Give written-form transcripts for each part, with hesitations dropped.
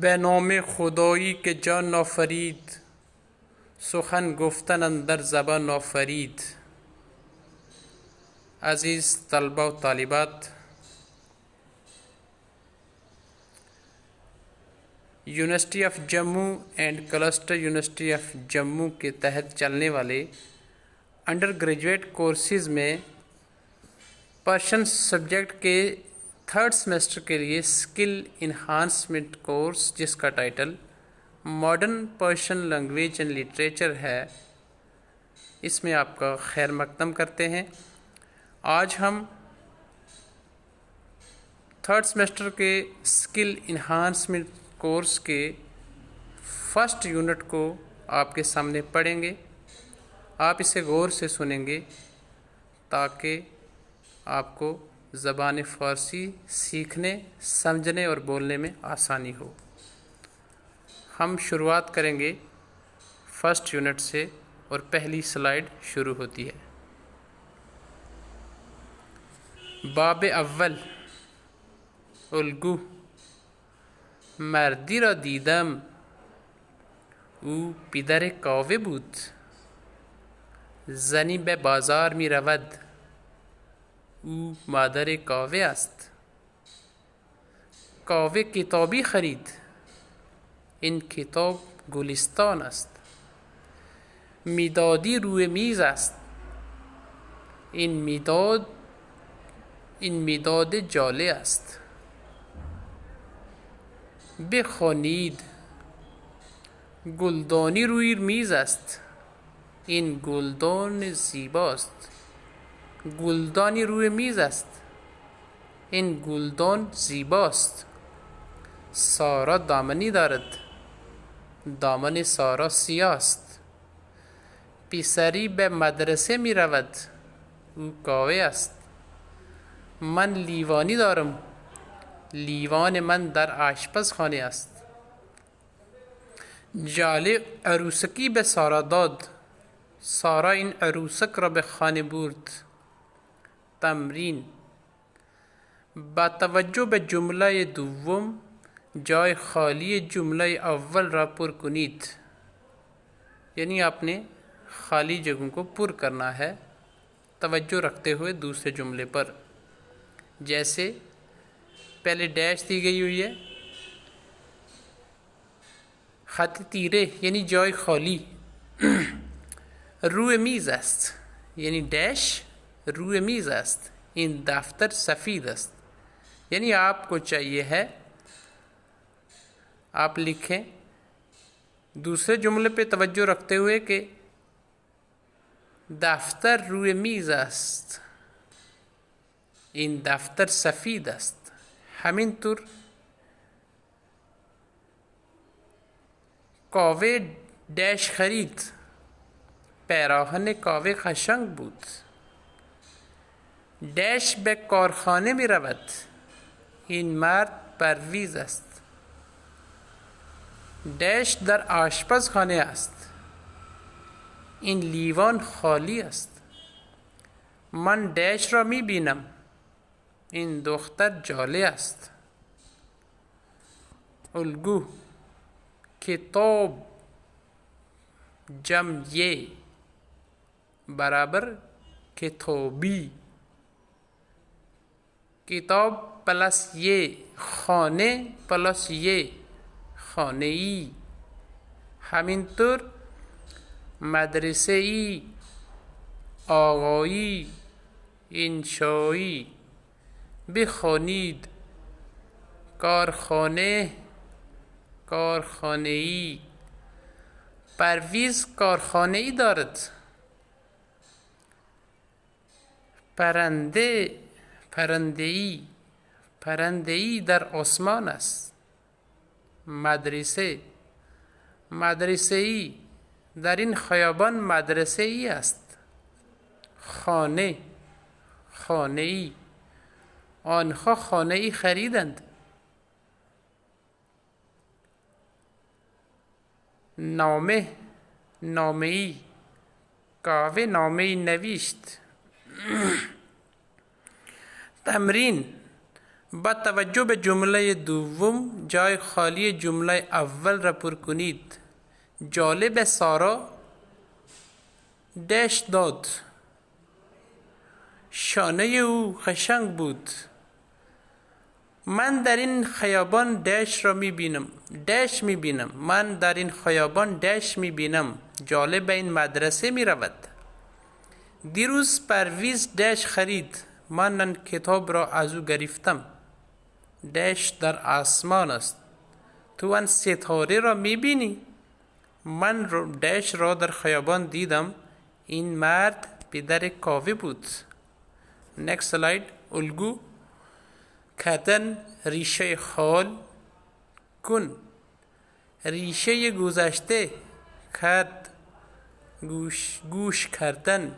به خدایی که جان نافرید، سخن گفتن اندر زبان نافرید. عزیز طلبه و طالبات، university of Jammu and cluster university of Jammu के तहत चलने वाले अंडर ग्रेजुएट कोर्सेज में पर्शियन सब्जेक्ट के थर्ड सेमेस्टर के लिए स्किल इन्हांसमेंट कोर्स, जिसका title modern Persian language and literature है, इसमें आपका खैर मकदम करते हैं। आज हम थर्ड सेमेस्टर के स्किल इन्हांसमेंट कोर्स के फर्स्ट यूनिट को आपके सामने पढ़ेंगे। आप इसे गौर से सुनेंगे ताकि आपको ज़बान फ़ारसी सीखने, समझने और बोलने में आसानी हो। हम शुरुआत करेंगे फर्स्ट यूनिट से और पहली स्लाइड शुरू होती है। बाब अव्वल उल्गू मردی را دیدم، او پدر کاوه بود. زنی به بازار می رود، او مادر کاوه است. کاوه کتابی خرید، این کتاب گلستان است. میدادی روی میز است، این میداد جاله است. بخوانید، گلدانی روی میز است، این گلدان زیباست. گلدانی روی میز است، این گلدان زیباست. سارا دامنی دارد، دامن سارا سیاه است. پسری به مدرسه می رود، او کاوه است. من لیوانی دارم، لیوان من در آشپزخانه است. جاله عروسکی به سارا داد، سارا این عروسک را به خانه برد. تمرین: با توجه به جمله دوم جای خالی جمله اول را پر کنید. یعنی आपने खाली जगहों को पुर करना है तवज्जो रखते हुए दूसरे जुमले पर। जैसे पहले डैश दी गई हुई है, खत तीरे यानी जॉय खाली, रूए मीज़ است यानी डैश रूए मीज़ است, इन दफ्तर सफ़ीद است। यानी आपको चाहिए है आप लिखें दूसरे जुमले पे तवज्जो रखते हुए कि दफ्तर रूए मीज़ است, इन दफ्तर सफ़ीद است। همینطور کاوه دش خرید، پیراهن کاوه قشنگ بود. دش به کارخانه می رود، این مرد پرویز است. دش در آشپزخانه است، این لیوان خالی است. من دش را می بینم، این دختر جاله است. الگو: کتاب جمع یه برابر کتابی. کتاب پلس یه، خانه پلس یه، خانه ای. همینطور مدرسه ای، آقایی، انشایی. بخوانید، کارخانه، کارخانه ای. پرویز کارخانه ای دارد. پرنده، پرنده ای، پرنده ای در آسمان است. مدرسه، مدرسه ای، در این خیابان مدرسه ای است. خانه، خانه ای، آنها خانه ای خریدند. نامه، نامه ای، کاوه نامه ای نوشت. تمرین: با توجه به جمله دوم جای خالی جمله اول را پر کنید. جالب سارا دشت داد. شانه او قشنگ بود. من در این خیابان دشت را میبینم. دشت میبینم. من در این خیابان دشت میبینم. جالب این مدرسه میرود. دیروز پرویز دشت خرید. من این کتاب را از او گرفتم. دشت در آسمان است. تو آن ستاره را میبینی؟ من دشت را در خیابان دیدم. این مرد پدر کاوه بود. next slide. الگو کردن ریشه خال کن. ریشه گذشته کرد. گوش کردن.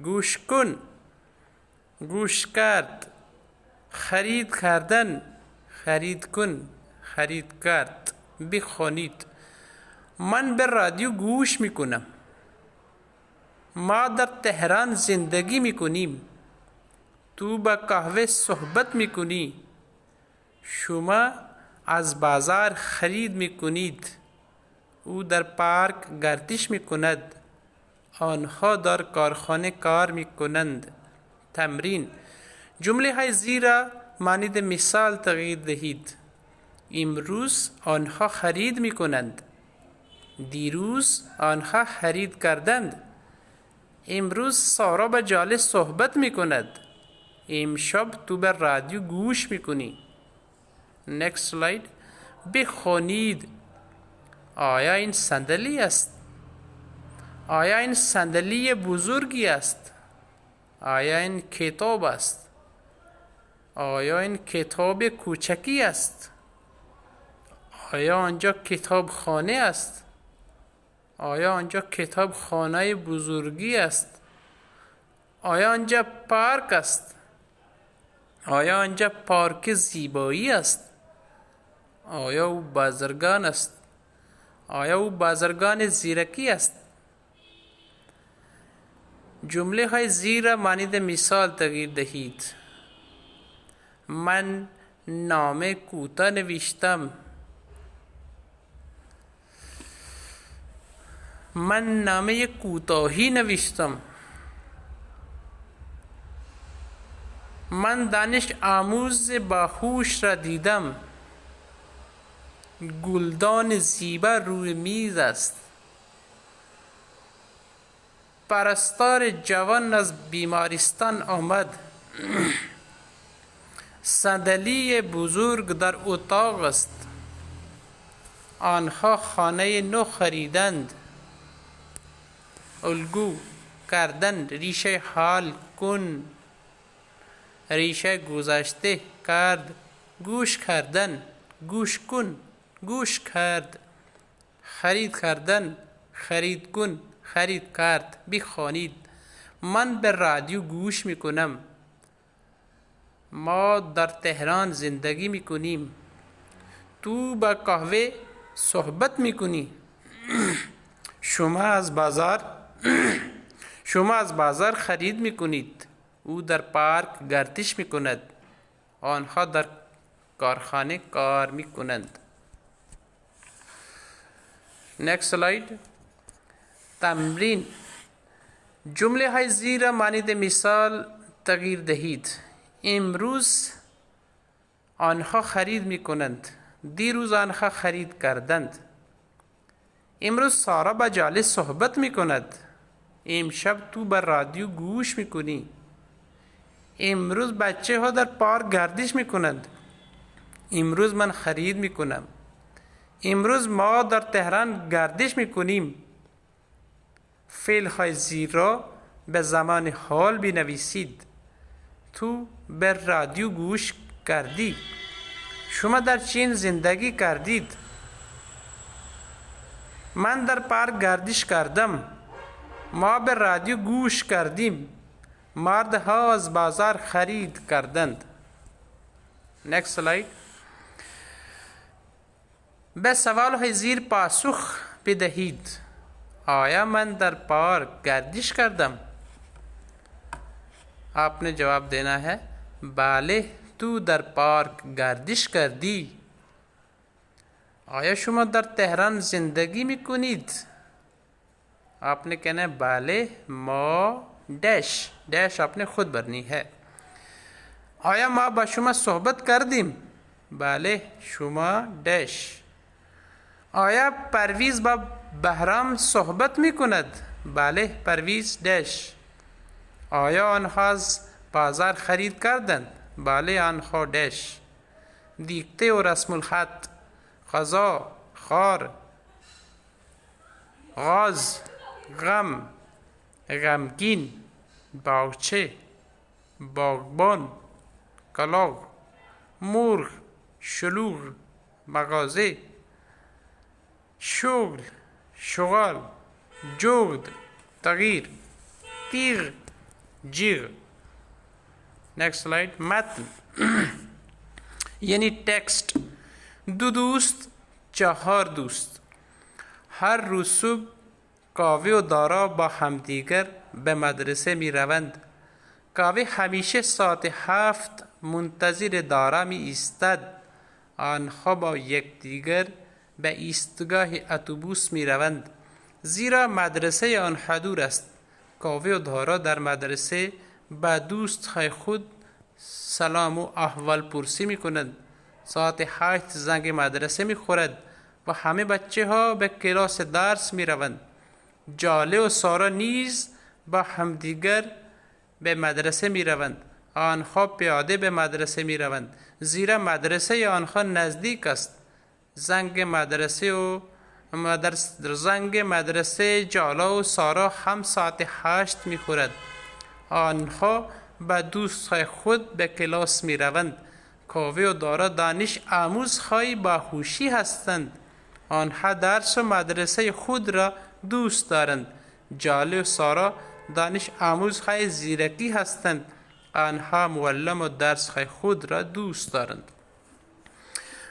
گوش کن. گوش کرد. خرید کردن. خرید کن. خرید کرد. بخوانید. من به رادیو گوش میکنم. ما در تهران زندگی میکنیم. تو با قهوه صحبت میکنی. شما از بازار خرید میکنید. او در پارک گردش میکند. آنها در کارخانه کار میکنند. تمرین. جمله های زیر مانند مثال تغییر دهید. امروز آنها خرید میکنند. دیروز آنها خرید کردند. امروز سارا با جالس صحبت میکند. امشب تو به رادیو گوش میکنی. next slide. بخوانید. آیا این صندلی است؟ آیا این صندلی بزرگی است؟ آیا این کتاب است؟ آیا این کتاب کوچکی است؟ آیا آنجا کتاب خانه است؟ آیا آنجا کتاب خانه بزرگی است؟ آیا آنجا پارک است؟ آیا آنجا پارک زیبایی است؟ آیا او بازرگان است؟ آیا او بازرگان زیرکی است؟ جمله های زیر مانند مثال تغییر دهید. من نامه کوتاه نوشتم. من نامه کوتاهی نوشتم. من دانش آموز باهوش را دیدم. گلدان زیبا روی میز است. پرستار جوان از بیمارستان آمد. صندلی بزرگ در اتاق است. آنها خانه نو خریدند. الگو کردن ریشه حال کن. ریشه گذشته کرد. گوش کردن. گوش کن. گوش کرد. خرید کردن. خرید کن. خرید کرد. بخوانید. من به رادیو گوش میکنم. ما در تهران زندگی میکنیم. تو با قهوه صحبت میکنی. شما از بازار خرید میکنید. او در پارک گردش میکند. آنها در کارخانه کار میکنند. next slide. تمرین. جمله های زیر مانند مثال تغییر دهید. امروز آنها خرید میکنند. دیروز آنها خرید کردند. امروز سارا با جالس صحبت میکند. امشب تو به رادیو گوش میکنی. امروز بچه ها در پارک گردش میکنند. امروز من خرید میکنم. امروز ما در تهران گردش میکنیم. فعل های زیر را به زمان حال بنویسید. تو به رادیو گوش کردی. شما در چین زندگی کردید. من در پارک گردش کردم. ما به رادیو گوش کردیم. مردها از بازار خرید کردند. next slide. به سوال های زیر پاسخ بدهید. آیا من در پارک گردش کردم؟ आपने जवाब देना है बाले تو در پارک گردش کردی؟ آیا شما در تهران زندگی میکنید؟ आपने कहना है बाले ما डैश डैश आपने खुद भरनी है. آیا ما با شما صحبت کردیم؟ بله شما डैश. آیا پرویز با بهرام صحبت میکند؟ بله پرویز डैश. آیا آنها از بازار خرید کردند؟ بله آنها डैश. دیکته و رسم الخط، غذا، خار، غاز، غم، غمگین، باغچه، باغبان، کلاغ، مرغ، شلوغ، مغازه، شغل، شغال، جغد، تغییر، تیغ، جیغ. Next slide. متن یعنی تکست. دو دوست، چهار دوست. هر روز صبح کاوه و دارا با همدیگر به مدرسه می روند. کاوه همیشه ساعت 7 منتظر دارا می ایستد. آنها با یکدیگر به ایستگاه اتوبوس می روند زیرا مدرسه آنها دور است. کاوه و دارا در مدرسه با دوستهای خود سلام و احوال پرسی می کنند. ساعت 8 زنگ مدرسه می خورد و همه بچه ها به کلاس درس می روند. جاله و سارا نیز با همدیگر به مدرسه می روند. آنها پیاده به مدرسه می روند زیرا مدرسه آنها نزدیک است. زنگ مدرسه جاله و سارا هم ساعت 8 می خورد. آنها با دوستهای خود به کلاس می روند. کاوه و دارا دانش آموزهای باهوشی هستند. آنها درس و مدرسه خود را دوست دارند. جاله و سارا دانش آموزهای زیرکی هستند. آنها معلم و درسهای خود را دوست دارند.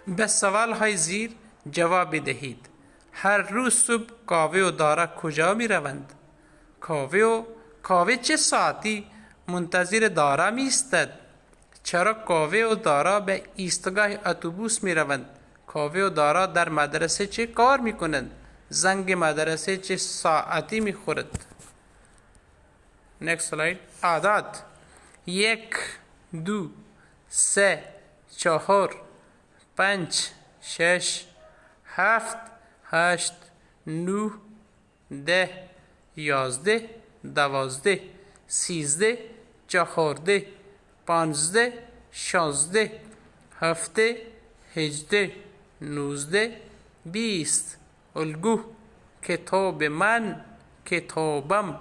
به سوالهای زیر جواب دهید. هر روز صبح کاوه و دارا کجا می روند؟ کاوه چه ساعتی منتظر دارا می ایستد؟ چرا کاوه و دارا به ایستگاه اتوبوس می روند؟ کاوه و دارا در مدرسه چه کار می کنند؟ زنگ مدرسه چه ساعتی می خورد؟ Next slide. आदात 1 2 3 4 5 6 7 8 9 10 11 12 13 14 15 16 17 18 19 20. الگو: کتاب من، کتابم،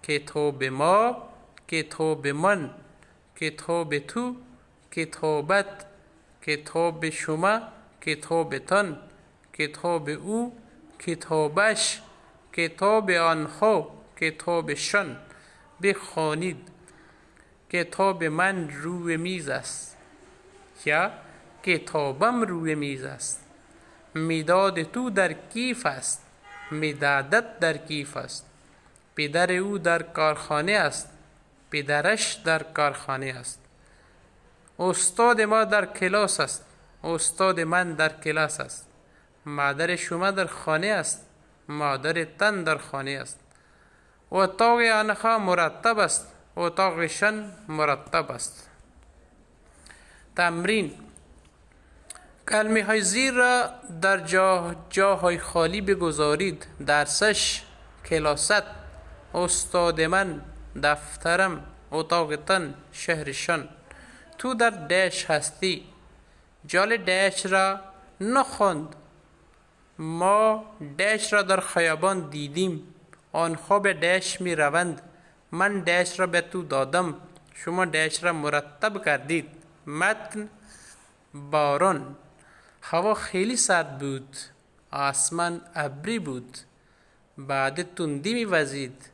کتاب ما، کتاب من، کتاب تو، کتابت، کتاب شما، کتابتان، کتاب او، کتابش، کتاب آنها، کتابشان. بخوانید. کتاب من روی میز است یا کتابم روی میز است. مداد تو در کیف است، مدادت در کیف است. پدر او در کارخانه است، پدرش در کارخانه است. استاد ما در کلاس است، استاد من در کلاس است. مادر شما در خانه است، مادر تن در خانه است. اتاق آنها مرتب است، اتاقشان مرتب است. تمرین: کلمه های زیر را در جاهای خالی بگذارید. درسش: کلاست، استاد من، دفترم، اتاقتان، شهرشان. تو در دش هستی. جال دش را نخواند. ما دش را در خیابان دیدیم. آنها به دش می روند. من دش را به تو دادم. شما دش را مرتب کردید. متن: باران. هوا خیلی سرد بود. آسمان ابری بود. بعد تندی می وزید.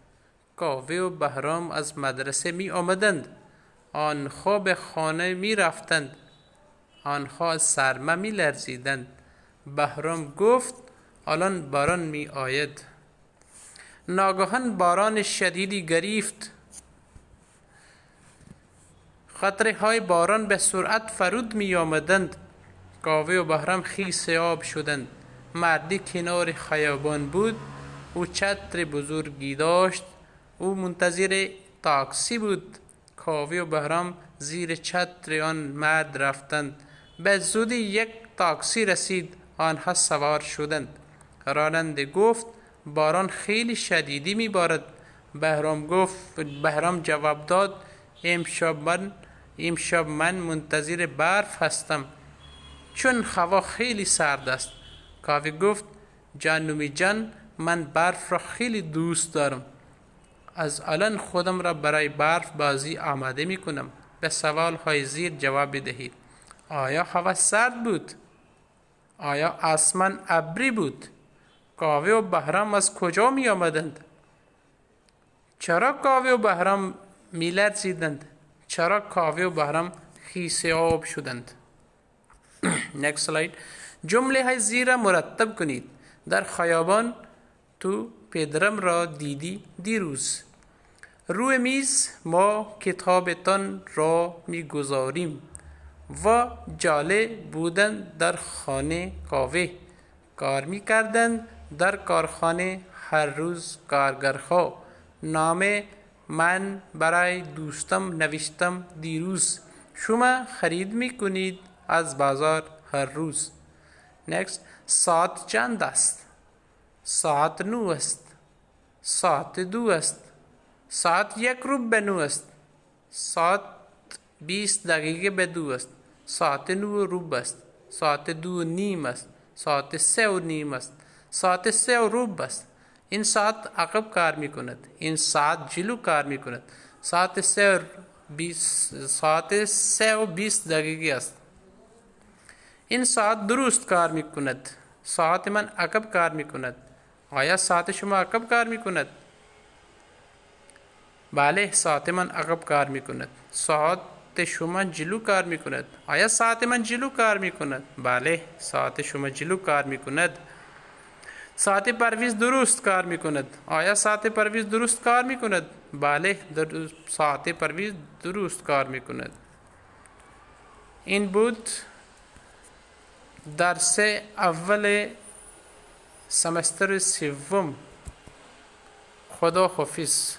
کاوه و بهرام از مدرسه می آمدند. آنها به خانه می رفتند. آنها از سرما می لرزیدند. بهرام گفت الان باران می آید. ناگهان باران شدیدی گرفت. قطره های باران به سرعت فرود می آمدند. کاوه و بهرام خیس آب شدند. مردی کنار خیابان بود. او چتر بزرگی داشت. او منتظر تاکسی بود. کاوه و بهرام زیر چتر آن مرد رفتند. به زودی یک تاکسی رسید. آنها سوار شدند. راننده گفت باران خیلی شدیدی میبارد. بهرام جواب داد امشب من منتظر برف هستم چون هوا خیلی سرد است. کاوه گفت جانومی جان، من برف را خیلی دوست دارم. از الان خودم را برای برف بازی آماده می کنم. به سوال های زیر جواب دهید. آیا هوا سرد بود؟ آیا آسمان ابری بود؟ کاوه و بهرام از کجا می آمدند؟ چرا کاوه و بهرام می لرزیدند؟ چرا کاوه و بهرام خیس آب شدند؟ next slide. جمله های زیر مرتب کنید. در خیابان تو پدرم را دیدی دیروز. روی میز ما کتابتان را میگذاریم و جاله بودن در خانه کاوه. کار میکردند در کارخانه هر روز کارگرها. نام من برای دوستم نوشتم دیروز. شما خرید میکنید از بازار هر روز. next. ساعت چند است؟ ساعت 9 است. ساعت 2 است. ساعت 1 روب به 9 است. ساعت 20 دقیقه به 2 است. ساعت 9 روب است. ساعت 2 نیم است. ساعت 3 و نیم است. ساعت 3 و روب است. این ساعت عقب کار می کند. این ساعت جلو کار می کند. ساعت 3 و 20 دقیقه است. این ساعت درست کار می کند. ساعت من عقب کار می کند. آیا ساعت شما عقب کار می کند؟ بله، ساعت من عقب کار می کند. ساعت شما جلو کار می کند. آیا ساعت من جلو کار می کند؟ بله، ساعت شما جلو کار می کند. ساعت پرویز درست کار می کند. آیا ساعت پرویز درست کار می کند؟ بله، ساعت پرویز درست کار می کند. این بود درس اول سمستر سوم. خدا حافظ.